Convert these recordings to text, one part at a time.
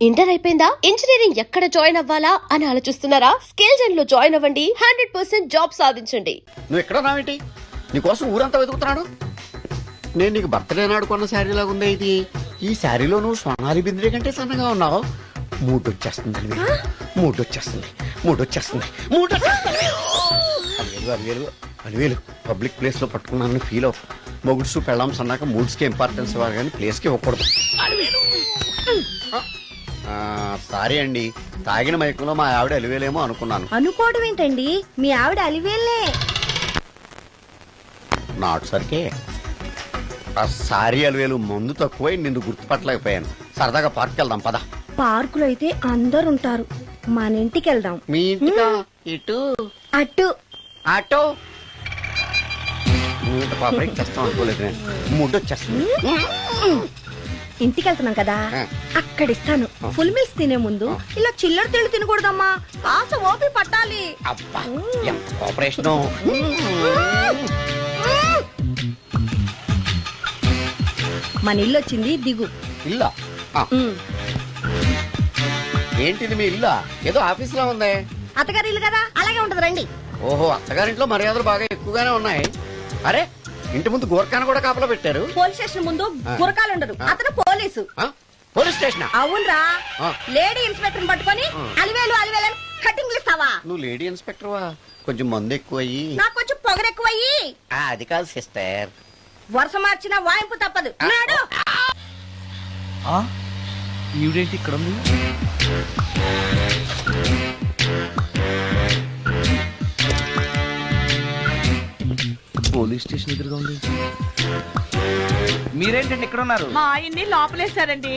Inter అయిపోయిందా? Engineering ఎక్కడ join అవ్వాలా అని ఆలోచిస్తున్నారా? స్కేల్ జెన్ లో జాయిన్ అవ్వండి. 100% జాబ్ సాధించండి. నువ్వు ఎక్కడ రావేంటి? నీకోసం ఊరంతా వెతుకుతున్నాడు. నేను నీకు బర్త్డే నాడు కొన్న శారీ లాగా ఉందే ఇది. ఈ శారీలో నువ్వు సోనాలి బింద్రే కంటే సన్నగా ఉన్నావు. మూడొచ్చేస్తుంది అలివేలు పబ్లిక్ ప్లేస్ లో పట్టుకున్నాను ఫీల్ అవు. మొగుడ్సు పెళ్ళాం సన్నాక మూడ్స్ కి ఇంపార్టెన్స్ ఇవ్వాలి కానీ ప్లేస్ కి ఇవ్వకూడదు. సారీ అండి, తాగిన మైకంలో మా ఆవిడ అలివేలేమో అనుకున్నాను. అనుకోవడం ఏంటండి, మీ ఆవిడ అలివేలే. నాటు సరికే ఆ సారీ అలివేలు మందు తక్కువై నిన్ను గుర్తుపట్టలేకపోయాను. సరదాగా పార్క్ వెళ్దాం పద. పార్కులో అయితే అందరుంటారు, మన ఇంటికి వెళ్దాం. మీ ఇంటికా? ఇటు అటు ఆటో పాపకి చేస్తాం అనుకోలేదు నేను. మూడొచ్చేస్తుంది. ఇంటికి వెళ్తున్నాం కదా, అక్కడ ఇస్తాను. ఫుల్ మీల్స్ తినే ముందు ఇలా చిల్లర తిళ్ళు తినకూడదమ్మా, కాస్త ఓపి పట్టాలి. అబ్బా ఎంత కోఆపరేషన్. మన ఇల్లు వచ్చింది, దిగు. ఇల్లా? ఏంటిది మీ ఇల్లా? ఏదో ఆఫీస్ లో ఉంది. అత్తగారి ఇల్లు కదా, అలాగే ఉంటది, రండి. ఓహో, అత్తగారింట్లో మర్యాదలు బాగా ఎక్కువగానే ఉన్నాయి. అరే, ఇంటి ముందు గోర్ఖాను కూడా కాపలా పెట్టారు. పోలీస్ స్టేషన్ ముందు గురకాలు ఉండదు, అతను పోలీసు. Police station? అవునరా, లేడీ ఇన్స్పెక్టర్ పట్టుకొని అలివేలు అలివేలు కటింగ్లు ఇస్తావా? నువ్వు లేడీ ఇన్స్పెక్టర్ వా? కొంచెం మందు ఎక్కువయ్యి. నాకు కొంచెం పొగరు ఎక్కువయ్యి. అది కాదు సిస్టర్, వరుస మార్చిన వాయింపు తప్పదు. నాడు ఈవిడేంటి ఇక్కడ ఉంది? పోలీస్ స్టేషన్ ఎదురుగా ఉంది. మీరేంటండి ఇక్కడ ఉన్నారు? మా ఆయన్ని లోపలేస్తారండి.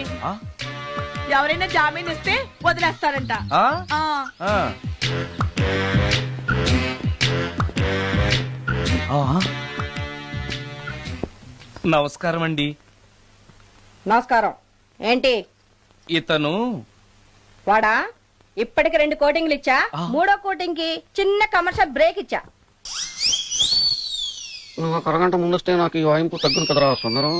ఎవరైనా జామీన్ ఇస్తే వదిలేస్తారంట. నమస్కారం అండి. నమస్కారం. ఏంటి ఇతను? వాడా, ఇప్పటికి 2 కోటింగ్లు ఇచ్చా, 3వ కోటింగ్ కి చిన్న కమర్షియల్ బ్రేక్ ఇచ్చా. నువ్వు ఒక అరగంట ముందొస్తే నాకు ఈ వాయింపు తగ్గును కదరా సుందరం.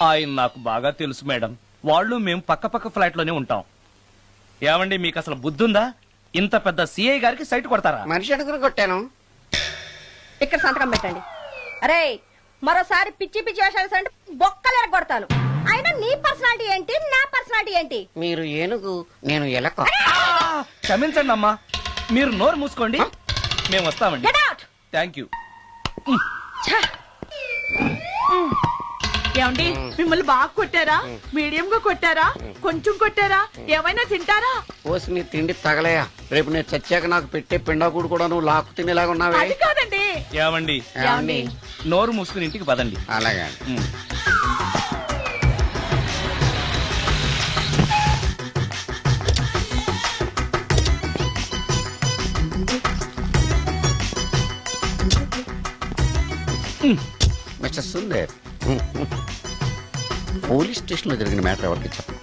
ఆయన నాకు బాగా తెలుసు మేడం. వాళ్ళు మేము పక్క ఫ్లాట్ లోనే ఉంటాం. ఏమండి, మీకు అసలు బుద్ధుందా? ఇంత పెద్ద సిఐ గారికి సైట్ కొడతారా? మనిషి అడుగును కొట్టాను. ఇక్కడ సంతకం పెట్టండి. అరే, మరోసారి పిచ్చి పిచ్చి వేషాలు అంటే బొక్కలు కొడతాను. అయినా నీ పర్సనాలిటీ ఏంటి, నా పర్సనాలిటీ ఏంటి? మీరు ఏనుగు, నేను ఎలక. క్షమించండి అమ్మా, మీరు నోరు మూసుకోండి, మేము వస్తామండి. Get out! Thank you. ఏమండి, మిమ్మల్ని బాగా కొట్టారా, మీడియం గా కొట్టారా, కొంచెం కొట్టారా, ఏమైనా తింటారా? పోసి నీ తిండి తగలయా. రేపు నేను చచ్చాక నాకు పెట్టే పిండాకుడు కూడా నువ్వు లాక్కు తినేలాగా ఉన్నావే. అది కాదండి. ఏమండి, నోరు మూసుకుని ఇంటికి పదండి. అలాగే. మిస్టర్ సుందర్, పోలీస్ స్టేషన్ లో జరిగిన మ్యాటర్ ఎవరికి చెప్పు.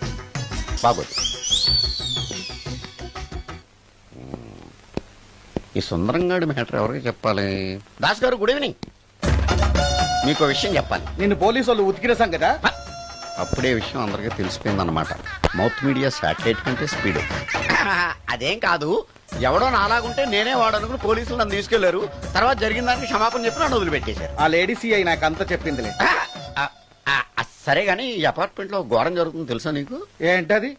బాగోదు. ఈ సుందరంగాడి మ్యాటర్ ఎవరికి చెప్పాలి? దాస్ గారు, గుడ్ ఈవినింగ్. మీకు విషయం చెప్పాలి. నిన్ను పోలీసు వాళ్ళు ఉతికిరేసాం కదా. అప్పుడే విషయం అందరికీ తెలిసిపోయిందన్నమాట. మౌత్ మీడియా శాటిలైట్ కంటే స్పీడ్. అదేం కాదు, ఎవడో నాలాగుంటే నేనే వాడనుకుని పోలీసులు నన్ను తీసుకెళ్లారు. తర్వాత జరిగిన దానికి క్షమాపణ చెప్పి నన్ను వదిలిపెట్టేశారు. ఆ లేడీ సిఐ నాకు అంతా చెప్పిందిలే. సరే గానీ, ఈ అపార్ట్మెంట్ లో ఘోరం జరుగుతుంది తెలుసా నీకు? ఏంటది?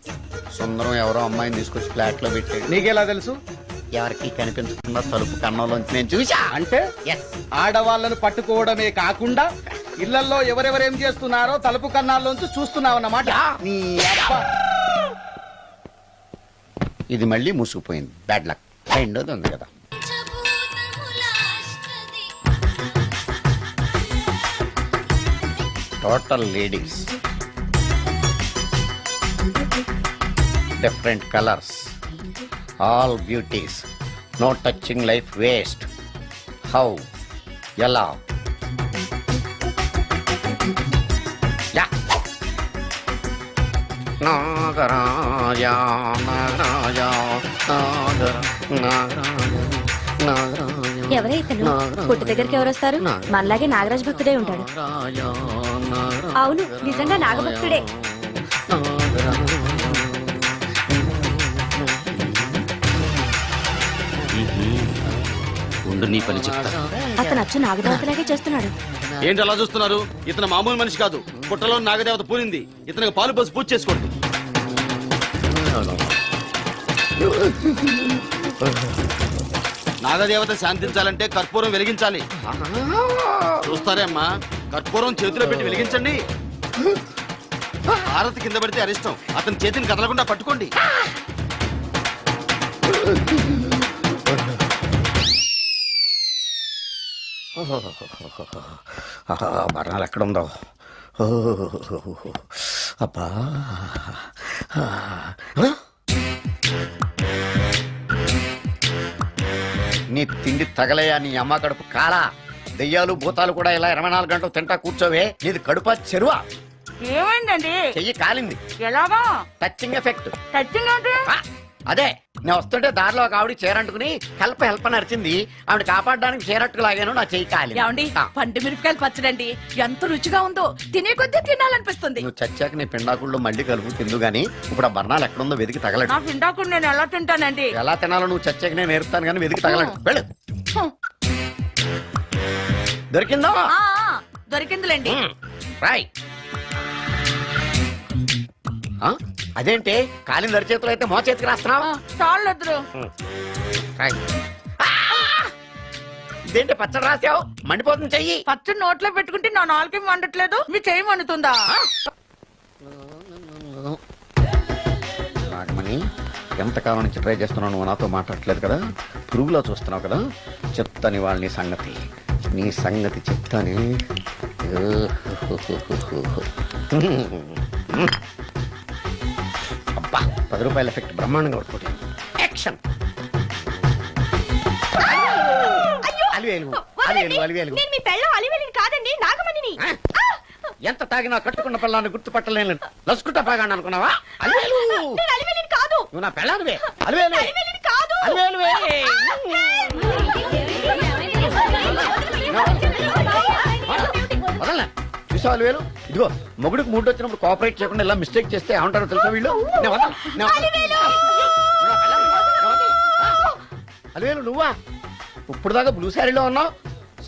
సుందరం ఎవరో అమ్మాయిని తీసుకొచ్చి ఫ్లాట్ లో పెట్టాడు. నీకెలా తెలుసు? ఎవరికి కనిపించకుండా తలుపు కన్నంలోంచి నేను చూసా. అంటే ఆడవాళ్ళను పట్టుకోవడమే కాకుండా ఇళ్లలో ఎవరెవరేం చేస్తున్నారో తలుపు కన్నాల్లోంచి చూస్తున్నావన్నమాట. నీ అబ్బా, ఇది మళ్ళీ మూసుకుపోయింది. Bad luck. రెండోది ఉంది కదా. Total ladies, different colours, all beauties, no touching life waste. How, ఎలా? నాగరాజా నాగరాజా నాగర నాగరాజా నాగరాజా. ఎవరైతను పుట్టు దగ్గరికి ఎవరు వస్తారు? మనలాగే నాగరాజ భక్తుడే ఉంటాడు. అవును, నిజంగా నాగభక్తుడే. ఉండు నీ పని చెప్తా. అతను అచ్చు నాగదేవతలాగే చేస్తున్నాడు. ఏంటి అలా చూస్తున్నారు? ఇతను మామూలు మనిషి కాదు. పుట్టలో నాగదేవత పూనింది. ఇతనికి పాలు పోసి పూజ చేసుకోండి. నాగదేవత శాంతించాలంటే కర్పూరం వెలిగించాలి. చూస్తారే అమ్మా, కర్పూరం చేతిలో పెట్టి వెలిగించండి. హారతి కింద పడితే అరిష్టం. అతని చేతిని కదలకుండా పట్టుకోండి. బర్ణాలు ఎక్కడ ఉందో. అబ్బా, నీ తిండి తగలయా నీ అమ్మ కడుపు కాలా. దెయ్యాలు భూతాలు కూడా ఇలా 24 గంటలు తింటా కూర్చోవే. నీది కడుపా చెరువా? ఏమైందండి? చెయ్యి కాలింది. ఎలాగా? Touching effect. టచింగ్ అంటే? అదే, నేను వస్తుంటే దారిలో ఒక ఆవిడ చీరంటుకుని హెల్ప్ హెల్ప్ అని అరిచింది. ఆవిడ కాపాడడానికి చీరట్టుకు లాగాను, నా చెయ్యి కాలింది. ఏమండి, పండు మిరపకాయలు పచ్చడండి ఎంత రుచిగా ఉందో. తినే కొద్దీ తినాలనిపిస్తుంది. నువ్వు చచ్చాక నీ పిండాకుళ్ళు మళ్ళీ కలుపు తిందు గాని ఇప్పుడు ఆ బర్ణాలు ఎక్కడుందో వెతికి తగలడు. నా పిండాకుడు నేను ఎలా తింటానండి? ఎలా తినాలో నువ్వు చచ్చాక నేను నేర్పుతాను కానీ వెతికి తగలడు. వెళ్ళు. దొరికిందా? దొరికిందిలేండి. రాయ్. అదేంటి కాలిన దరిచేతులు అయితే మో చేతికి రాస్తున్నావా? చాలు వద్దురు. రాయ్. ఇదేంటి పచ్చడి రాసావు? మండిపోతుంది చెయ్యి. పచ్చడి నోట్లో పెట్టుకుంటే నా నాలుకేం వండట్లేదు, మీ చెయ్యి వండుతుందా? నాగమణి, ఎంతకాలం నుంచి ట్రై చేస్తున్నావు, నువ్వు నాతో మాట్లాడట్లేదు కదా, పురుగులో చూస్తున్నావు కదా, చెప్తాని వాళ్ళ నీ సంగతి చెప్తాని. అబ్బా, 10 రూపాయల ఎఫెక్ట్ బ్రహ్మాండంగా పడుకోండి. యాక్షన్. అలివేలు అలివేలు అలివేలు. నేను మీ పెళ్ళం అలివేలిని కాదండి, నాగమణిని. ఎంత తాగినా కట్టుకున్న పిల్లాన్ని గుర్తుపట్టలేను. లసుకుంటా పాగాను అనుకున్నావా? అలివేలు. నేను అలివేలిని కాదు. నువ్వు నా పెళ్ళానివే. అలివేలు అలివేలిని కాదు. అలివేలువే. వదలనా? చూసావు అలివేలు? ఇదిగో మొగుడికి మూడు వచ్చినప్పుడు కోఆపరేట్ చేయకుండా ఇలా మిస్టేక్ చేస్తే ఏమంటారో తెలుసా వీళ్ళు? అలివేలు నువ్వా? ఇప్పుడు దాకా బ్లూ శారీలో ఉన్నావు,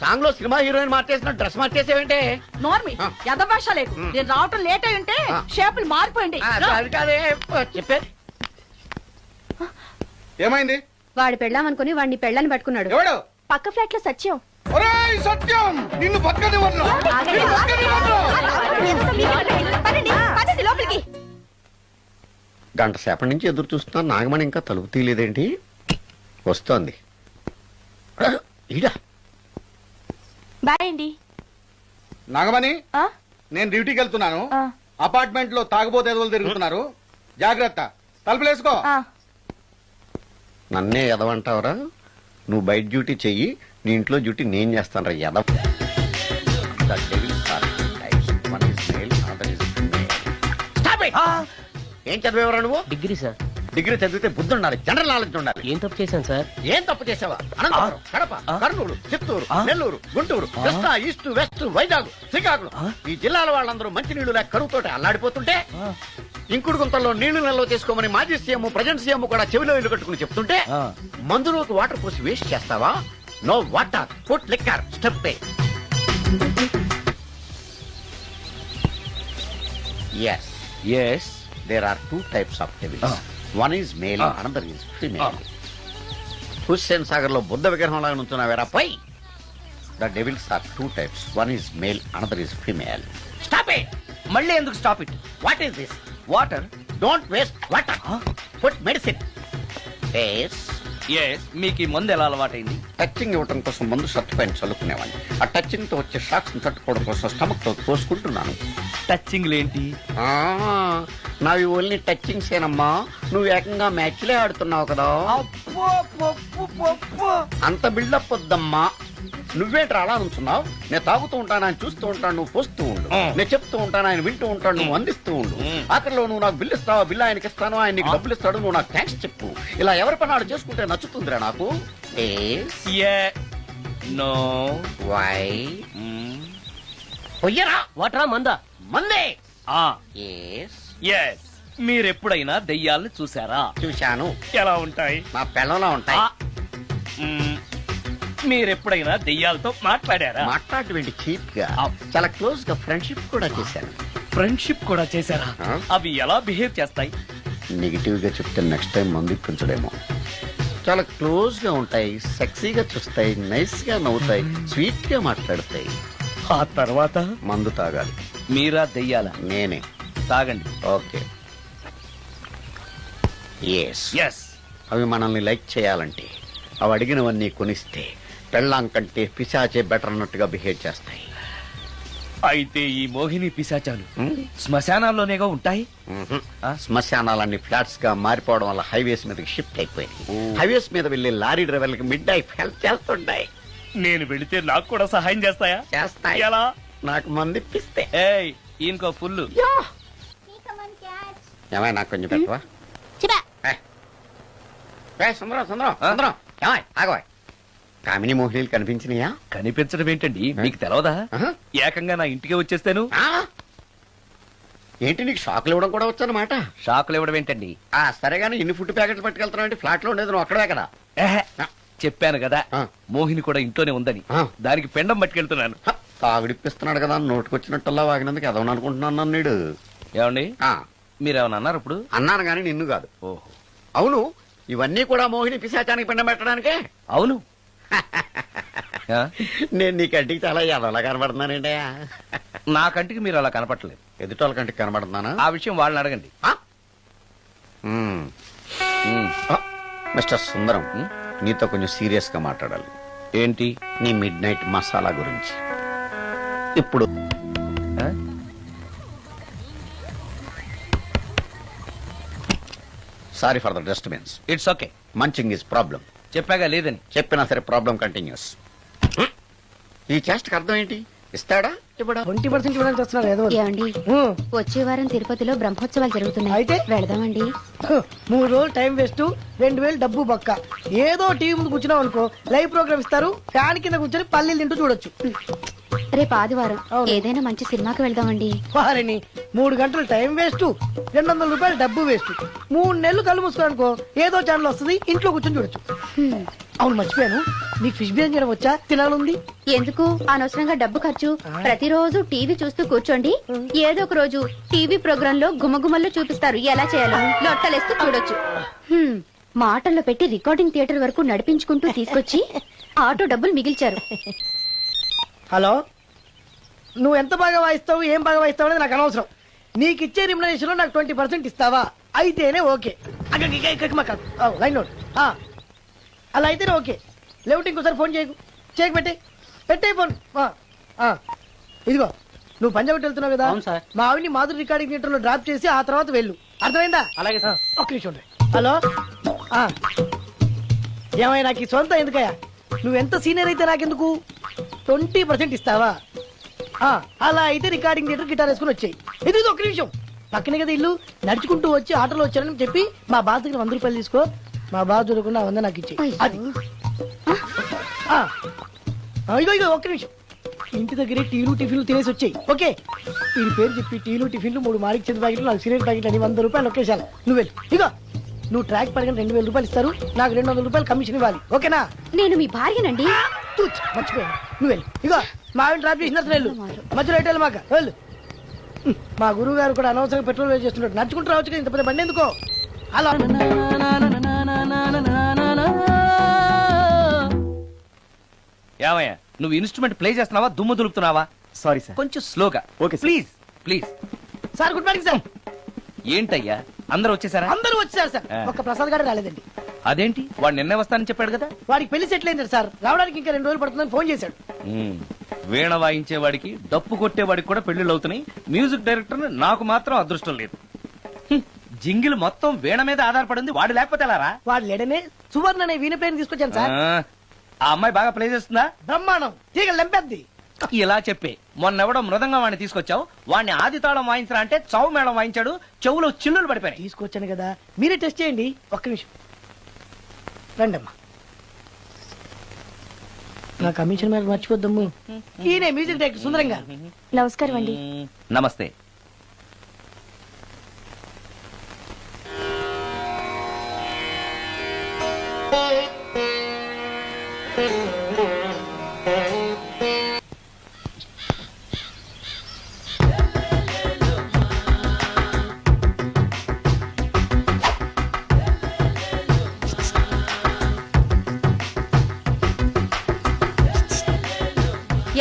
సాంగ్ లో సినిమా హీరోయిన్ మార్చేసిన డ్రెస్ మార్చేసేవంటే? నోర్మి యథభాష లేదు. నేను రావటం లేట్ అయి ఉంటే షేపులు మారిపోయింది. అది కాదే చెప్పేది. ఏమైంది? వాడు పెళ్ళామనుకుని వాడిని పెళ్ళని పట్టుకున్నాడు. ఎవడు? పక్క ఫ్లాట్ లో సత్యం. ఒరేయ్ సత్యం, నిన్ను బతకనివ్వను. పదండి లోపలికి. గంట సేపటి నుంచి ఎదురు చూస్తున్నా, నాగమణి ఇంకా తలుపు తీయలేదేంటి? వస్తోంది. ఈడా బాయ్ అండి. నాగమణి, నేను డ్యూటీకి వెళ్తున్నాను. అపార్ట్మెంట్ లో తాగుబోతే ఎదుగులు తిరుగుతున్నారు, జాగ్రత్త. తలుపులేసుకో. నన్నే ఎదవంటావరా? నువ్వు బయట డ్యూటీ చెయ్యి, నీ ఇంట్లో డ్యూటీ నేను చేస్తాను రా ఎదవ. ఏం చదివేవరా నువ్వు? Degree sir. డిగ్రీ చదివితే బుద్ధి ఉండాలి, జనరల్ నాలెడ్జ్ ఉండాలి. ఏం తప్పు చేశాను సార్? ఏం తప్పు చేసావా? అనంతపురం, కడప, కర్నూలు, చిత్తూరు, నెల్లూరు, గుంటూరు, కృష్ణా, ఈస్ట్, వెస్ట్, వైజాగ్, శ్రీకాకుళం, ఈ జిల్లాల వాళ్ళందరూ మంచి నీళ్లు లేక కరువుతోటి అల్లాడిపోతుంటే, ఇంకుడు గుంతల్లో నీళ్లు నిల్వ చేసుకోమని మాజీ సీఎం, ప్రజెంట్ సీఎం కూడా చెవిలో ఇల్లు కట్టుకుని చెప్తుంటే, మందులోకి వాటర్ పోసి వేస్ట్ చేస్తావా? No water, put liquor, step A. Yes. Yes. There are 2 types of devils. One is male, another is female. Hussain Sagar లో బుద్ధ విగ్రహం లాగా నుంచున్నావేరా పై. The devils are 2 types. One is male, another is female. Stop it! మళ్ళీ ఎందుకు stop it? What is this? Water. Don't waste water. Put medicine. Yes. Yes, మీకు ఈ మందు ఎలా అలవాటైంది? టచింగ్ ఇవ్వడం కోసం ముందు షర్ట్ పైన చల్లుకునేవాడిని. ఆ టచింగ్ తో వచ్చే షాక్స్ ని తట్టుకోవడం కోసం స్టమక్ తో పోసుకుంటున్నాను. టచింగ్ ఏంటి? నావి ఓన్లీ టచింగ్స్ ఏనమ్మా. నువ్వు ఏకంగా మ్యాచ్లే ఆడుతున్నావు కదా. అంత బిల్డప్ వద్దమ్మా. నువ్వేంట్రా అలా నుంచున్నావు? నేను తాగుతూ ఉంటాను, ఆయన చూస్తూ ఉంటాను, నువ్వు పోస్తూ ఉండు. నేను చెప్తూ ఉంటాను, ఆయన వింటూ ఉంటాడు, నువ్వు అందిస్తూ ఉండు. ఆఖరిలో నువ్వు నాకు బిల్లు ఇస్తావా, బిల్లు ఆయనకి ఇస్తాను, ఆయన నీకు డబ్బులు ఇస్తాడు, నువ్వు నాకు థ్యాంక్స్ చెప్పు. ఇలా ఎవరి పని ఆడు చేసుకుంటే నచ్చుతుందిరా నాకు. నో. వై? పొయ్యరా. వాటరా మందా? మందే. ఎస్. మీరెప్పుడైనా దెయ్యాలను చూసారా? చూశాను. ఎలా ఉంటాయి? నా పెళ్ళంలా ఉంటాయి. మీరెప్పుడైనా దెయ్యాలతో మాట్లాడారా? మాట్లాడేటువంటి చీప్ గా ఆ. చాలా క్లోజ్ గా ఫ్రెండ్షిప్ కూడా చేశాను. ఫ్రెండ్షిప్ కూడా చేశారా? ఆ. అవి ఎలా బిహేవ్ చేస్తాయి? నెగిటివ్ గా చెప్తే నెక్స్ట్ టైం మందు ఇప్పించడేమో. చాలా క్లోజ్ గా ఉంటాయి, సెక్సీగా చూస్తాయి, నైస్ గా నవ్వుతాయి, స్వీట్ గా మాట్లాడతాయి. ఆ తర్వాత మందు తాగాలి. మీరా దెయ్యాలా? నేనే. తాగండి. ఓకే. ఎస్. ఎస్. అవి మనల్ని లైక్ చేయాలంటే అవి అడిగినవన్నీ కొనిస్తే పెళ్ళాం కంటే పిశాచే బెటర్ అన్నట్టుగా బిహేవ్ చేస్తాయి. అయితే ఈ మోహిని పిశాచాలు ఉమ్, శ్మశానాల్లోనేగా ఉంటాయి. ఉహుం. ఆ? శ్మశానాలన్నీ ఫ్లాట్స్ గా మారిపోవడం వల్ల హైవేస్ మీదకి షిఫ్ట్ అయిపోయింది. హైవేస్ మీద వెళ్లే లారీ డ్రైవర్లకి మిడ్ నైట్ హెల్ప్ చేస్తుంటాయి. నేను వెళితే నాకు కూడా సహాయం చేస్తాయా? చేస్తాయి. ఎలా? నాకు మంది ఇప్పిస్తే. ఏయ్ ఈయనకో ఫుల్. ఏమై నాకు కొంచెం పెట్టవా? సుందరం సుందరం ఆ? సుందరం ఏమాయ్ ఆగవాయ్. కామిని మోహినీలు కనిపించినాయా? కనిపించడం ఏంటండి, మీకు తెలవదా? ఆహా. ఏకంగా నా ఇంటికి వచ్చేస్తాను. ఆ? ఏంటి నీకు షాకులు ఇవ్వడం కూడా వచ్చానమాట? షాకులు ఇవ్వడం ఏంటండి? సరే గానీ ఇన్ని ఫుడ్ ప్యాకెట్లు పట్టుకెళ్తున్నావు అంటే ఫ్లాట్ లో ఉండేది నువ్వు అక్కడే కదా. ఏహే, చెప్పాను కదా ఆ. మోహిని కూడా ఇంట్లోనే ఉందని. ఆ. దానికి పెండం పట్టుకెళ్తున్నాను. తాగుడిప్పిస్తున్నాడు కదా నోటుకొచ్చినట్టల్లా వాగినందుకు ఎదవని అనుకుంటున్నాను నీడు. ఏమండి ఆ, మీరేమన్నా అన్నారు ఇప్పుడు? అన్నాను గాని నిన్ను కాదు. ఓహో, అవును, ఇవన్నీ కూడా మోహిని పిశాచానికి పిండం పెట్టడానికే. అవును. ఆ? నేను నీ కంటికి చాలా ఎదవలా కనబడుతున్నానండి. నా కంటికి మీరు అలా కనపట్లేదు. ఎదుటోళ్ళ కంటికి కనబడుతున్నానా? ఆ విషయం వాళ్ళని అడగండి. ఆ? మ్మ్. ఉమ్. ఆ, మిస్టర్ సుందరం, ఉమ్. నీతో కొంచెం సీరియస్ గా మాట్లాడాలి. ఏంటి? నీ మిడ్ నైట్ మసాలా గురించి. ఇప్పుడు ఆ? Sorry for the disturbance. It's okay. Munching is problem. చెప్పాగా లేదని. చెప్పినా సరే ప్రాబ్లం కంటిన్యూస్. ఈ చేష్టకి అర్థం ఏంటి? ఇస్తాడా ఇవ్వడా? 20% ఇవ్వడానికి వస్తున్నారు ఏదో ఒకటి. ఏమండి వచ్చే వారం తిరుపతిలో బ్రహ్మోత్సవాలు జరుగుతున్నాయి. అయితే? వెళదామండి. 3 రోజులు టైం వేస్ట్, 2000 డబ్బు బొక్క. ఏదో టీవీ ముందు కూర్చున్నాం అనుకో, లైవ్ ప్రోగ్రామ్ ఇస్తారు, ఫ్యాన్ కింద కూర్చొని పల్లీలు తింటూ చూడొచ్చు. రేపు ఆదివారం అవును. ఏదైనా మంచి సినిమాకి వెళ్దామండి. వారిని 3 గంటలు టైం వేస్ట్, 200 రూపాయలు డబ్బు వేస్ట్. 3 నెలలు కళ్ళు మూసుకో అనుకో, ఏదో ఛానల్ వస్తుంది, ఇంట్లో కూర్చొని చూడొచ్చు. హ్మ్. అవును మర్చిపోయాను, నీకు ఫిష్ బిర్యానీ చేయడం వచ్చా? తినాలుంది. ఎందుకు అనవసరంగా డబ్బు ఖర్చు? ప్రతిరోజు టీవీ చూస్తూ కూర్చోండి, ఏదో ఒక రోజు టీవీ ప్రోగ్రామ్ లో గుమగుమల్లో చూపిస్తారు ఎలా చేయాలో. లొట్టలేస్తూ చూడొచ్చు. హ్మ్. మాటల్లో పెట్టి రికార్డింగ్ థియేటర్ వరకు నడిపించుకుంటూ తీసుకొచ్చి ఆటో డబ్బులు మిగిల్చారు. హలో, నువ్వు ఎంత బాగా వాయిస్తావు, ఏం బాగా వాయిస్తావు అనేది నాకు అనవసరం. నీకు ఇచ్చే రిమ్యునరేషన్ లో నాకు 20% ఇస్తావా? అయితేనే ఓకే. Line note. అలా అయితేనే ఓకే. లేవుటి ఇంకోసారి ఫోన్ చేయకు. చేయకు, పెట్టే ఫోన్. ఇదిగో, నువ్వు పంజాబ్ వెళ్తున్నావు కదా, మా ఆవిని మాధురి రికార్డింగ్ థియేటర్ లో డ్రాప్ చేసి ఆ తర్వాత వెళ్ళు. అర్థమైందా? అలాగే. ఒక్క నిమిషం ఉండు. హలో, ఏమైనా నాకు ఈ సొంత ఎందుకయ్యా? నువ్వెంత సీనియర్ అయితే నాకెందుకు? 20% ఇస్తావా? అలా అయితే రికార్డింగ్ థియేటర్ గిటార్ వేసుకుని వచ్చాయి. ఇది ఒక్క నిమిషం, పక్కనే కదా ఇల్లు. నడుచుకుంటూ వచ్చి ఆటోలో వచ్చారని చెప్పి మా బాస్ దగ్గర 100 రూపాయలు తీసుకో. మా బాస్ చూడకుండా 100 నాకు ఇచ్చేయి. అది ఇగో ఒక్క నిమిషం. ఇంటి దగ్గరే టీలు టిఫిన్లు తినేసి వచ్చాయి. ఓకే, వీడి పేరు చెప్పి టీలు టిఫిన్లు 3 మారికి చెంది ప్యాకెట్లు, 4 సిగరెట్ ప్యాకెట్లు అని 100 రూపాయలు ఒకేసారి. నువ్వు వెళ్ళు. ఇగో, నువ్వు ట్రాక్ పడగానే 2000 రూపాయలు ఇస్తారు, నాకు 200 రూపాయలు కమిషన్ ఇవ్వాలి. ఓకేనా? నేను మీ భార్యనండి. మర్చిపోయాను. నువ్వు వెళ్ళు. ఇగో, మా ఆవిడ డ్రాప్ చేసిన వెళ్ళు. మధ్యలో ఎటు మాక వెళ్ళు. మా గురువు గారు కూడా అనవసరంగా పెట్రోల్ వేస్ట్ చేస్తున్నాడు. నడుచుకుంటూ రావచ్చు కదా, ఇంత పెద్ద బండి ఎందుకో. అలా ఏమయ్యా, నువ్వు ఇన్స్ట్రుమెంట్ ప్లే చేస్తున్నావా, దుమ్ము దులుపుతున్నావా? Sorry sir. కొంచెం స్లోగా. Okay sir. Please please. Sir, good morning sir. ఏంటయ్యా, అందరూ వచ్చేసారా? అందరూ వచ్చారు సార్, ఒక్క ప్రసాద్ గారు రాలేదండి. అదేంటి, వాడు నిన్నే వస్తానని చెప్పాడు కదా. వాడికి పెళ్లి సెటిల్ అయింది సార్, రావడానికి ఇంకా 2 రోజులు పడుతుందని ఫోన్ చేశాడు. వీణ వాయించేవాడికి, డప్పు కొట్టేవాడికి కూడా పెళ్లిళ్ళు అవుతున్నాయి. మ్యూజిక్ డైరెక్టర్ నాకు మాత్రం అదృష్టం లేదు. జింగిల్ మొత్తం వీణ మీద ఆధారపడింది, వాడు లేకపోతే ఎలారా? వాడు లేడనే సువర్ణ అనే వీణ ప్లేయర్ తీసుకొచ్చాను సార్. ఆ అమ్మాయి బాగా ప్లే చేస్తుందా? బ్రహ్మాండం, తీగ లెంపెద్ది. ఇలా చెప్పే మొన్నెవడో మృదంగా వాడిని తీసుకొచ్చావు, వాడిని ఆది తాళం వాయించరా అంటే చౌ మేళం వాయించాడు, చెవులో చిల్లులు పడిపోయాయి. తీసుకొచ్చాను కదా, మీరే టెస్ట్ చేయండి. ఒక్క నిమిషం రండమ్మా. నా కమిషన్ మీద మర్చిపోద్దమ్ము. ఈయనే మ్యూజిక్ డైరెక్టర్ సుందరం గారు. నమస్కారం అండి. నమస్తే.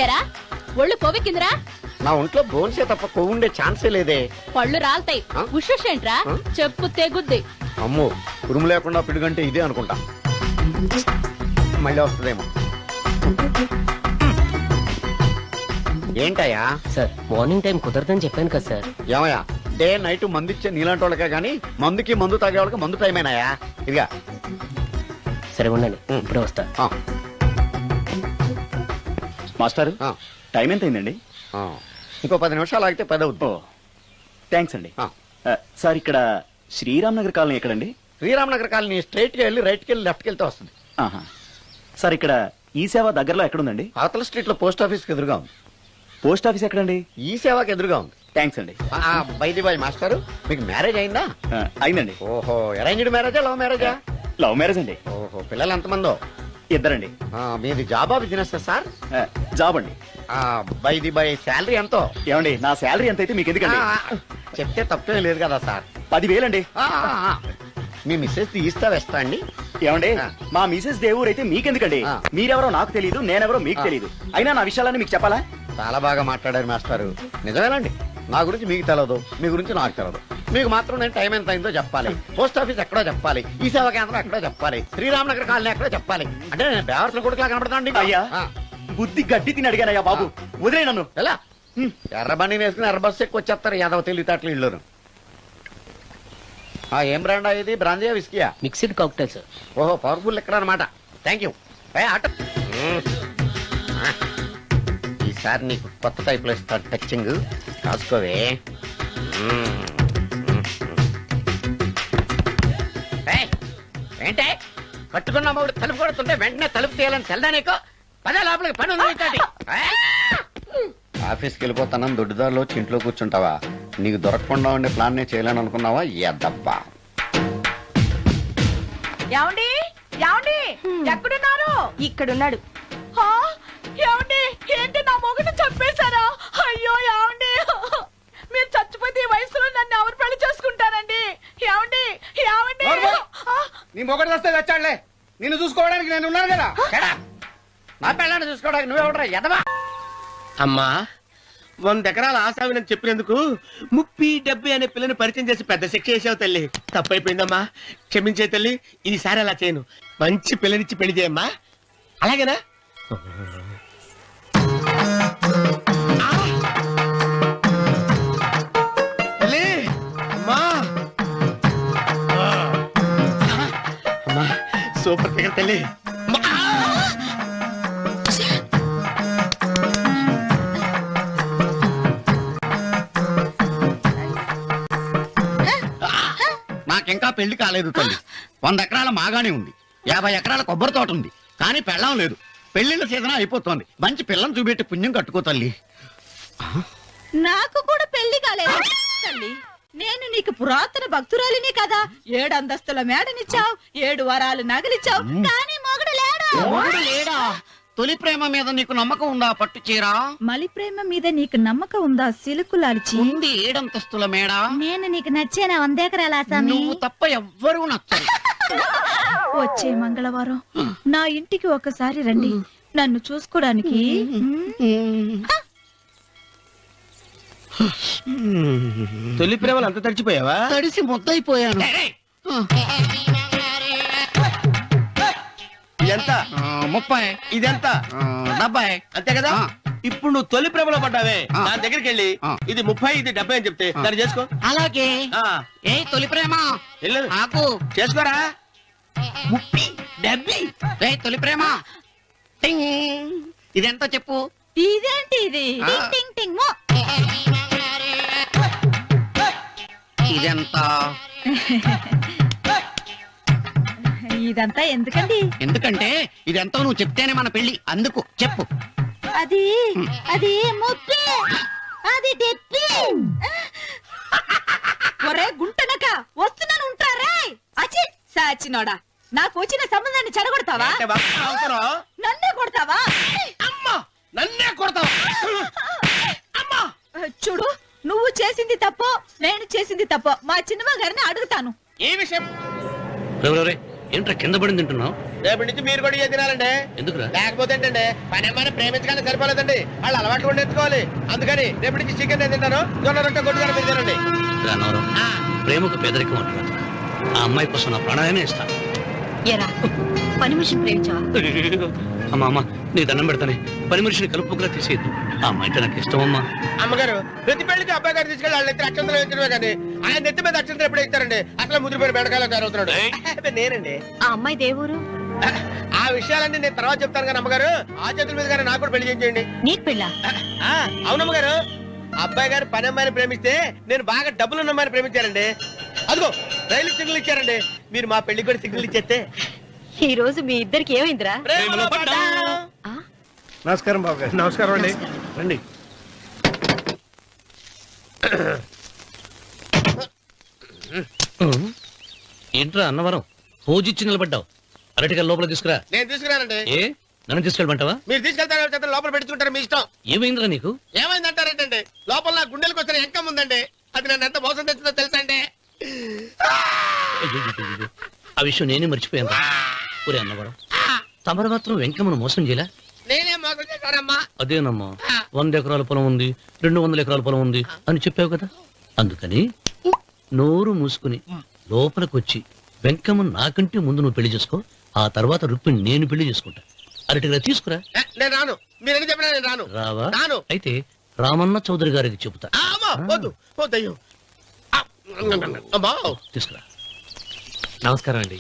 ఎరా ఒళ్ళు కొవ్వెక్కిందిరా? నా ఒంట్లో బోన్సే తప్ప కొవ్వు ఉండే ఛాన్సే లేదే. పళ్ళు రాల్తాయి. ఆ? ఉషేంట్రా? ఆ? చెప్పు తెగుద్ది. అమ్మో ఉరుము లేకుండా పిడుగంటే ఇదే అనుకుంటా. మళ్ళీ వస్తుందేమో. ఏంటయ్యా? సార్ మార్నింగ్ టైం కుదరదని చెప్పాను కదా సార్. ఏమయ్యా డే నైట్ మందు ఇచ్చే నీలాంటి వాళ్ళకే గానీ మందుకి మందు తాగే వాళ్ళకి మందు టైమేనాయా? ఇదిగా సరే ఉండండి, ఇప్పుడే వస్తా. మాస్టారు టైం ఎంత అయిందండి? ఇంకో 10 నిమిషాలు ఆగితే 10 అవుతుంది. థ్యాంక్స్ అండి. సార్ ఇక్కడ శ్రీరామ్ నగర్ కాలనీ ఎక్కడండి? శ్రీరామనగర్ కాలనీ స్ట్రైట్ గా వెళ్ళి రైట్ కి వెళ్ళి లెఫ్ట్ కి వెళ్తే వస్తుంది. ఆహా. సార్ ఇక్కడ ఈ సేవ దగ్గరలో ఎక్కడుందండి? అవతల స్ట్రీట్ లో పోస్ట్ ఆఫీస్ కి ఎదురుగా ఉంది. పోస్ట్ ఆఫీస్ ఎక్కడండి? ఈ సేవకి ఎదురుగా ఉంది. థ్యాంక్స్ అండి. బైది బాయ్ మాస్టారు, మీకు మ్యారేజ్ అయిందా? అయిందండి. ఓహో అరేంజ్డ్ మ్యారేజా లవ్ మ్యారేజా? లవ్ మ్యారేజ్ అండి. ఓహో పిల్లలు ఎంతమందో? ఇద్దరండి. మీది జాబా బిజినెస్ సార్? జాబ్ అండి. బైది బాయ్ శాలరీ ఎంతో? ఏమండి నా శాలరీ ఎంత అయితే మీకు ఎందుకండి? చెప్తే తప్పేం లేదు కదా సార్. 10,000 అండి. మీ మిస్సెస్ తీస్తా వేస్తా అండి. ఏమండి మా మిసెస్ దేవుడు అయితే మీకెందుకండి? మీరెవరో నాకు తెలియదు, నేనెవరో మీకు తెలియదు. అయినా నా విషయాలన్నీ మీకు చెప్పాలా? చాలా బాగా మాట్లాడారు మాస్టారు. నిజమేనండి, నా గురించి మీకు తెలదు, మీ గురించి నాకు తెలదు. మీకు మాత్రం నేను టైం ఎంత అయిందో చెప్పాలి, పోస్ట్ ఆఫీస్ ఎక్కడో చెప్పాలి, ఈ సేవా కేంద్రం ఎక్కడో చెప్పాలి, శ్రీరామనగర్ కాలనీ ఎక్కడో చెప్పాలి. అంటే నేను బేవర్సన కొడుకులా కనపడతాండి. అయ్యా బుద్ధి గడ్డి తిని అడిగానయ్యా బాబు, వదిలే నన్ను. ఎలా ఎర్ర బండి వేసుకుని ఎర్ర బస్సు ఎక్కువ వచ్చేస్తారు యాదవ తెలివితేటలు ఇల్లును. ఏం బ్రాండా ఇది? బ్రాంజియా విస్కియా? Mixed cocktail sir. ఓహో పవర్ఫుల్ ఎక్కడ అనమాట. Thank you. ఈసారి నీకు కొత్త టైప్ లో ఇస్తాను టచ్చింగ్, కాసుకోవే. ఏంటే కట్టుకున్న మూడు తలుపు కొడుతుంటే వెంటనే తలుపు తీయాలని తెల్దా నీకు? పదే లోపలికి పని ఉంది. ఆఫీస్కి వెళ్ళిపోతానని దొడ్డిదారిలో ఇంట్లో కూర్చుంటావా? నీకు దొరకకుండా ఉండే ప్లాన్ నేను చేయలేను అనుకున్నావా? ఎద్దబ్బా. ఏమండి ఏమండి ఎక్కడున్నారు? ఇక్కడున్నాడు. ఏమండి ఏంటి నా మొగుడు చంపేశారా? అయ్యో ఏమండి మీరు చచ్చిపోతే ఈ వయసులో నన్ను ఎవరు పెళ్లి చేసుకుంటారండి? ఏమండి ఏమండి నీ మొగడు వస్తే వచ్చాడులే, నిన్ను చూసుకోవడానికి నేను ఉన్నాను కదా. నా పిల్లని చూసుకోవడానికి నువ్వెవడరా ఎదవా? అమ్మా 100 ఎకరాల ఆసావినని చెప్పినందుకు 30-70 అనే పిల్లని పరిచయం చేసి పెద్ద శిక్ష చేసావు తల్లి. తప్పైపోయిందమ్మా, క్షమించే తల్లి. ఈసారి అలా చేయను, మంచి పిల్లనిచ్చి పెళ్లి చేయమ్మా. అలాగేనా? తల్లి అమ్మా, అమ్మా సూపర్ ఫిగర్ తల్లి. నాకింకా పెళ్లి కాలేదు తల్లి. 100 ఎకరాల మాగానే ఉంది, 50 ఎకరాల కొబ్బరి తోట ఉంది, కానీ పెళ్ళం లేదు. పెళ్లిళ్ళ సీజన్ అయిపోతుంది. మంచి పిల్లని చూపెట్టి పుణ్యం కట్టుకో తల్లి. నాకు కూడా పెళ్లి కాలేదు తల్లి. నేను నీకు పురాతన భక్తురాలిని కదా. 7 అంతస్తుల మేడనిచ్చావు, 7 వరాలు నగలిచ్చావు, కానీ మొగుడు లేడు. మొగుడు లేడా? తొలి ప్రేమ మీద నీకు నమ్మకం ఉందా? పట్టు చీరా. మలి ప్రేమ మీద నీకు నమ్మకం ఉందా? సిలుకులాల్చి ఉంది 7 అంతస్తుల మేడ. నేను నీకు నచ్చేనా 100 ఎకరాల ఆసామి? నువ్వు తప్ప ఎవ్వరూ నచ్చరు. వచ్చే మంగళవారం నా ఇంటికి ఒకసారి రండి, నన్ను చూసుకోడానికి. తొలి ప్రేమలు అంత తడిచిపోయావా? తడిసి ముద్దయిపోయాను. ఎంత? 30. ఇదెంత? 70. అంతే కదా. ఇప్పుడు నువ్వు తొలి ప్రేమలో పడ్డావే, ఆ. దాని దగ్గరికి వెళ్ళి ఆ. ఇది 30 ఇది 70 అని చెప్తే దాన్ని చేసుకో. అలాగే. ఆ. ఏ తొలి ప్రేమ వెళ్ళు. నాకు చేసుకోరా. 30, 70. ఏ తొలి ప్రేమ టింగ్. ఇదెంత చెప్పు? ఇదేంటి ఇది? ఆ. టింగ్ టింగ్ టింగ్ మో. ఇదెంత? ఇదంతా ఎందుకండి? ఎందుకంటే ఇదెంతో నువ్వు చెప్తేనే మన పెళ్లి. అందుకు చెప్పు. అది అది ముప్పి, అది డెప్పి. ఒరే గుంటనక వస్తున్నాను ఉంటారే. అచి సాచినోడా, నాకు వచ్చిన సంబంధాన్ని చెడగొడతావా? అంటే భక్తి అవసరం. నన్నే కొడతావా? అమ్మా నన్నే కొడతావా? అమ్మా చూడు, నువ్వు చేసింది తప్పో నేను చేసింది తప్పో మా చిన్నమ్మ గారిని అడుగుతాను. ఏ విషయం? ఏంట్రా కింద పడింది తింటున్నావు? రేపటి నుంచి మీరు కూడా ఇదే తినాలండి. ఎందుకురా? లేకపోతే ఏంటండి పని అమ్మాయిని ప్రేమించగానే సరిపోలేదండి, వాళ్ళు అలవాటు కూడా నేర్చుకోవాలి. అందుకని రేపటి నుంచి చికెన్ నేను తింటాను, జొన్న రొట్టె కొట్టుకొని మీరు తినండి. రానవరం, ప్రేమకు పేదరికం అంటున్నా. ఆ అమ్మాయి కోసం నా ప్రాణాయనే ఇస్తాను. పని మనిషిని ప్రేమించావా? అమ్మా అమ్మ, నీ దండం పెడతానే, పని మనిషిని కలుపుకులా తీసేయద్దు. ఆ అమ్మాయి నాకు ఇష్టం అమ్మా. అమ్మగారు ప్రతి పెళ్లికి అబ్బాయి గారు తీసుకెళ్ళి వాళ్ళ ఎత్తి అక్షంతలు వేయించడమే కానీ ఆయన నెత్తి మీద అక్షంతలు ఎప్పుడు ఇస్తారండి? అసలు ముద్రపోయిన బెడకాయలు తయారవుతున్నాడు. నేనండి. ఆ అమ్మాయి దేవురు ఆ విషయాలన్నీ నేను తర్వాత చెప్తాను కానీ అమ్మగారు, ఆ చేతుల మీద కానీ నాకు కూడా పెళ్లి చేయండి. నీకు పెళ్ళా? అవునమ్మగారు, అబ్బాయి గారు పని అమ్మాయిని ప్రేమిస్తే నేను బాగా డబ్బులు ఉన్న అమ్మాయిని ప్రేమించారండి. అదిగో రైలు సిగ్నల్ ఇచ్చారండి. మీరు మా పెళ్లికి కూడా సిగ్నల్ ఇచ్చేస్తే ఈ రోజు మీ ఇద్దరికి ఏమైందిరా? నమస్కారం బాబు గారు. నమస్కారం అండి. రండి. ఏంట్రా అన్నవరం, పూజిచ్చి నిలబడ్డావు? అరటిగా లోపల తీసుకురా. నేను తీసుకురానండి. ఏ నన్ను తీసుకెళ్ళమంటావా? మీరు తీసుకెళ్తారు, లోపల పెట్టుకుంటారు, మీ ఇష్టం. ఏమైందిరా నీకు? ఏమైందంటారేంటండి? లోపల నా గుండెలకు వచ్చిన ఎంకం ఉందండి, అది నన్ను ఎంత మోసం తెచ్చిందో తెలుసా అండి? అయ్యో, ఆ విషయం నేనే మర్చిపోయాను. ఒరే అన్నవరం, తమరు మాత్రం వెంకమ్మను మోసం చేయలే? నేనే మోసం చేశానమ్మా. అదేనమ్మా, 100 ఎకరాల పొలం ఉంది, 200 ఎకరాల పొలం ఉంది అని చెప్పావు కదా, అందుకని నోరు మూసుకుని లోపలికి వచ్చి వెంకమ్మ నాకంటే ముందు నువ్వు పెళ్లి చేసుకో, ఆ తర్వాత రుక్మిణి నేను పెళ్లి చేసుకుంటా. అరటిగా తీసుకురా. నేను రాను. మీరని చెప్పినా నేను రాను. రావా? రాను. అయితే రామన్న చౌదరి గారికి చెబుతా. వద్దు వద్దయ్యో. తీసుకురా. నమస్కారం అండి.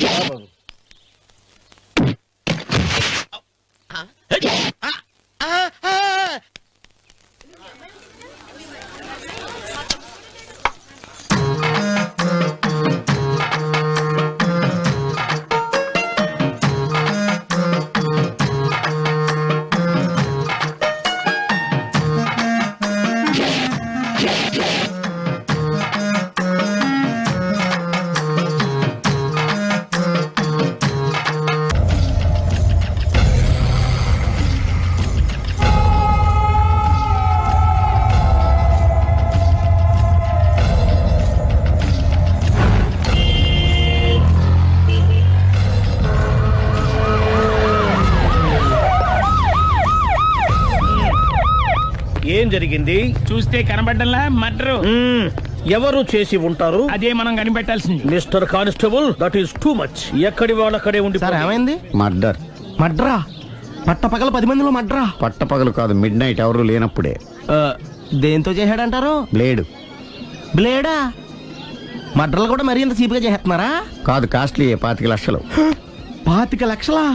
ఏం జరిగింది? చూస్తే కనబడ్డంలా మర్డరు. ఎవరు చేసి ఉంటారు? అదే మనం కనిపెట్టాల్సింది. Mister constable, that is too much. ఎక్కడి వాళ్ళక్కడే ఉండి. ఏమైంది? మర్డర్. మడ్రా? పట్టపగల 10 మందిలో మడ్రా? పట్టపగలు కాదు, మిడ్ నైట్ ఎవరు లేనప్పుడే. దేంతో చేశాడంటారు? బ్లేడ్. బ్లేడా? మడ్రలు కూడా మరీ ఇంత చీప్గా చేస్తున్నారా? కాదు, కాస్ట్లీ 25 లక్షలు. 25 లక్షలా?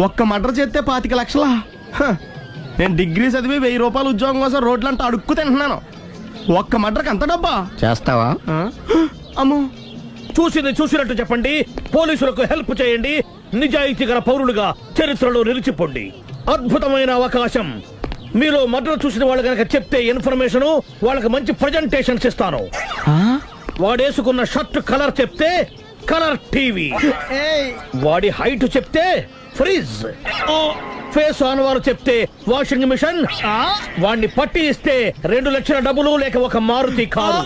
ఒక్క మడ్ర చేస్తే 25 లక్షలా? నేను డిగ్రీ చదివి 1000 రూపాయలు ఉద్యోగం కోసం రోడ్లంతా అడుక్కు తింటున్నాను. ఒక్క మడ్రకు అంత డబ్బా? చేస్తావా? అమ్మో, చూసింది చూసినట్టు చెప్పండి, పోలీసులకు హెల్ప్ చేయండి, నిజాయితీ గల పౌరులుగా చరిత్రలో నిలిచిపోండి. అద్భుతమైన అవకాశం. మీలో మర్డర్ చూసిన వాళ్ళు కనుక చెప్తే ఇన్ఫర్మేషన్, వాళ్ళకి మంచి ప్రజెంటేషన్స్ ఇస్తాను. వాడేసుకున్న షర్ట్ కలర్ చెప్తే కలర్ టీవీ, వాడి హైట్ చెప్తే ఫ్రిజ్, ఫేస్ ఆన్ వారు చెప్తే వాషింగ్ మిషన్, వాడిని పట్టి ఇస్తే 2 లక్షల డబ్బులు లేక ఒక మారుతి కారు.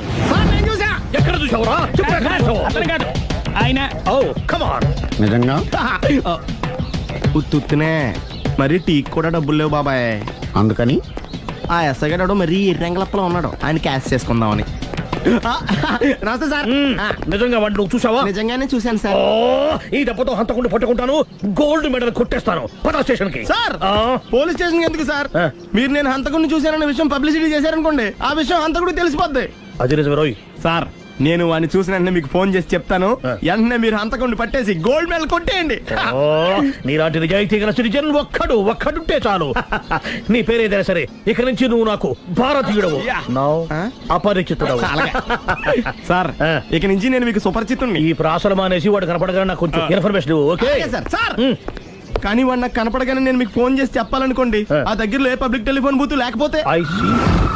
ఎక్కడ చూసావురా? ఆయన నిజంగా ఉత్తునే మరి టీకి కూడా డబ్బులు లేవు బాబాయ్. అందుకని ఆ ఎస్ఐ గారు మరీ ఎర్రంగలప్పలో ఉన్నాడు, ఆయన క్యాష్ చేసుకుందామని. నమస్తే సార్. నిజంగా వాడిని నువ్వు చూసావా? నిజంగానే చూశాను సార్. ఈ దెబ్బతో హంతకుండా పట్టుకుంటాను, గోల్డ్ మెడల్ కొట్టేస్తాను. పద స్టేషన్ కి. సార్, పోలీస్ స్టేషన్ ఎందుకు సార్? మీరు నేను హంతకుడిని చూశానన్న విషయం పబ్లిసిటీ చేశారనుకోండి, ఆ విషయం హంతకుడికి తెలిసిపోద్ది. అది నిజమే రోయ్. సార్, నేను వాడిని చూసిన వెంటనే మీకు ఫోన్ చేసి చెప్తాను, వెంటనే మీరు హంతకుడిని పట్టేసి గోల్డ్ మెడల్ కొట్టేయండి. నీలాంటి నిజాయితీ గల సిటిజన్ ఒక్కడుంటే చాలు. నీ పేరేదైనా సరే, ఇక నుంచి నువ్వు నాకు భారతీయుడవు, అపరిచితుడవు. సార్, ఇక నుంచి నేను మీకు సుపరిచితుడిని. ఈ ప్రాసలు మానేసి వాడు కనపడగానే నాకు కొంచెం ఇన్ఫర్మేషన్. Okay sir. కానీ వాడు నాకు కనపడగానే నేను మీకు ఫోన్ చేసి చెప్పాలనుకోండి, ఆ దగ్గరలో ఏ పబ్లిక్ టెలిఫోన్ బూత్ లేకపోతే.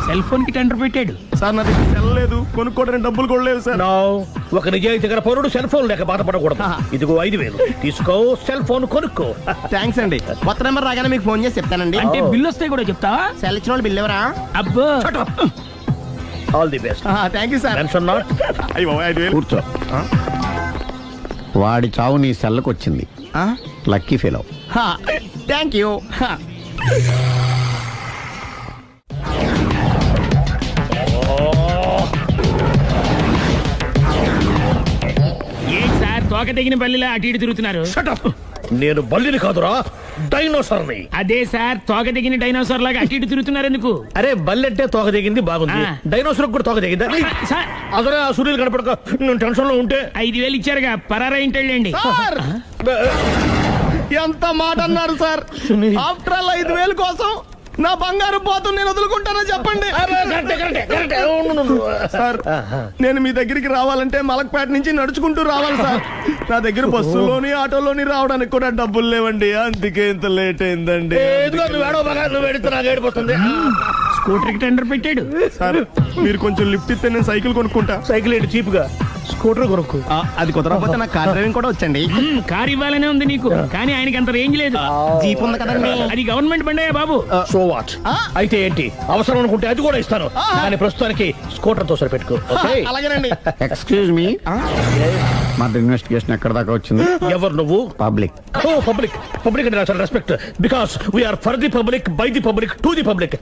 సెల్ ఫోన్ కి టెండర్ పెట్టాడు సార్. నా దగ్గర సెల్ లేదు, కొనుక్కోవడానికి డబ్బులు కూడా లేవు సార్. ఒక నిజాయితీ గల పౌరుడు సెల్ ఫోన్ లేక బాధపడకూడదు. ఇదిగో 5000 తీసుకో, సెల్ ఫోన్ కొనుక్కో. థ్యాంక్స్ అండి. కొత్త నెంబర్ రాగానే మీకు ఫోన్ చేసి చెప్తానండి. అంటే బిల్ వస్తే కూడా చెప్తావా? సెల్ ఇచ్చిన వాళ్ళు బిల్ ఎవరా? అబ్బో, all the best. Thank you sir. Tension not. అయ్యో, 5000 కూర్చో. వాడి చావు నీ సెల్లకు వచ్చింది. Lucky fellow. Thank you. ఏం సార్ తోక తెగిన బల్లిలా అటు ఇటు తిరుగుతున్నారు? నేను బల్లిని కాదురా, డైనోసార్ని. అదే సార్ తోక తెగిన డైనోసార్ లాగా అటు ఇటు తిరుగుతున్నారు ఎందుకు? అరే బల్లెట్టే తోక దిగింది బాగుంది, డైనోసార్ కూడా తోక దిగిందా? అదరే ఆ సూర్యులు కనపడక నేను టెన్షన్ లో ఉంటే 5,000 ఇచ్చారుగా పరారా ఇంటండి. ఎంత మాట అన్నారు సార్. ఆఫ్టర్ ఆల్ 5,000 కోసం నా బంగారు పోతు నేను వదులుకుంటానో చెప్పండి సార్. నేను మీ దగ్గరికి రావాలంటే మలక్పేట నుంచి నడుచుకుంటూ రావాలి సార్. నా దగ్గర బస్సులోని ఆటోలోని రావడానికి కూడా డబ్బులు లేవండి, అందుకే ఇంత లేట్ అయిందండి. స్కూటర్ కి టెండర్ పెట్టాడు సార్. మీరు కొంచెం లిఫ్ట్ ఇస్తే నేను సైకిల్ కొనుక్కుంటా. సైకిల్ ఏంటి చీప్ గా, స్కూటర్ కొనుక్కు. అది కుదరకపోతే నాకు కార్ డ్రైవింగ్ కూడా వచ్చండి. కారు ఇవ్వాలనే ఉంది నీకు, కానీ ఆయనకి అంత రేంజ్ లేదు. జీప్ ఉంది కదండి. అది గవర్నమెంట్ బండే బాబు. So what? అయితే ఏంటి, అవసరం అనుకుంటే అది కూడా ఇస్తాను, కానీ ప్రస్తుతానికి స్కూటర్ తో సరిపెట్టుకో. అలాగేనండి. ఎక్స్క్యూజ్ మీ, మర్డర్ ఇన్వెస్టిగేషన్ ఎక్కడ దాకా వచ్చింది? ఎవరు నువ్వు? పబ్లిక్. ఓ పబ్లిక్. పబ్లిక్ అంటే చాలా respect, because we are for the public, by the public, to the public.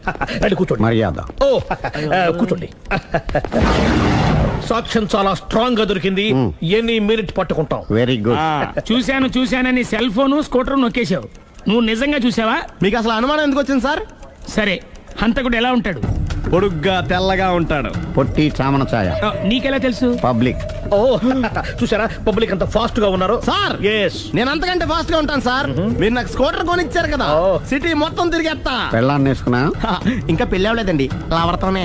And కూర్చోండి. మర్యాద. ఓ కూర్చోండి. సాక్ష్యం చాలా స్ట్రాంగ్ గా దొరికింది, ఎన్ని మినిట్ పట్టుకుంటాం. Very good. చూశానని సెల్ ఫోన్ స్కూటర్ నొక్కేశావు. నువ్వు నిజంగా చూసావా? మీకు అసలు అనుమానం ఎందుకు వచ్చింది సార్? సరే, హంతకుడు ఎలా ఉంటాడు? పొడుగ్గా తెల్లగా ఉంటాడు. పొట్టి చామన ఛాయ. నీకెలా తెలుసు? పబ్లిక్. ఓ చూసారా పబ్లిక్ అంత ఫాస్ట్ గా ఉన్నారు సార్. ఎస్, నేను అంతకంటే ఫాస్ట్ గా ఉంటాను సార్. మీరు నాకు స్కూటర్ కొనిచ్చారు కదా, సిటీ మొత్తం తిరిగేస్తా. పెళ్ళాన్ని వేసుకున్నా? ఇంకా పెళ్ళి అవ్వలేదండి, లావర్తోనే.